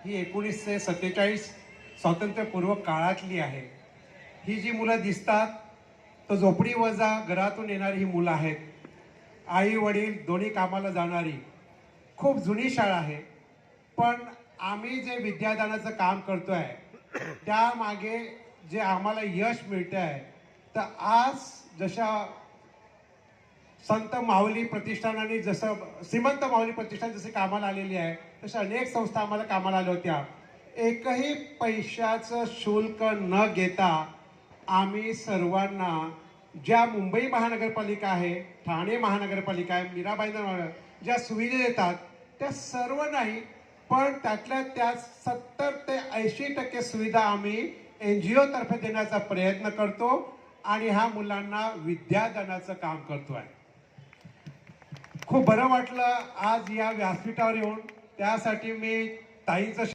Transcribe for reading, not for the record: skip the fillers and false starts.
ही 1947 स्वातंत्र्यपूर्व काळातली आहे। ही जी मुलं दिसतात तो झोपडी वजा घरातून येणारी ही मुलं आहेत। आई वडील दोन्ही कामाला जाणारी खूप जुनी शाळा आहे। पण आम्ही जे विद्यादानाचं काम करतोय त्यामागे जे आम्हाला यश मिळतंय, तर आज जशा संत माऊली प्रतिष्ठानाने जसं श्रीमंत माऊली प्रतिष्ठान जसे कामाला आलेली आहे, तशा अनेक संस्था आम्हाला कामाला आल्या होत्या। एकही पैशाचं शुल्क न घेता आम्ही सर्वांना ज्या मुंबई महानगरपालिका आहे, ठाणे महानगरपालिका आहे, मीराबाईंना ज्या सुविधा देतात त्या सर्व नाही, पण त्यातल्या त्या 70 ते 80% सुविधा आम्ही NGO तर्फे देण्याचा प्रयत्न करतो आणि ह्या मुलांना विद्यादानाचं काम करतोय। खूप बरं वाटलं आज या व्यासपीठावर येऊन। त्यासाठी मी ताईंचं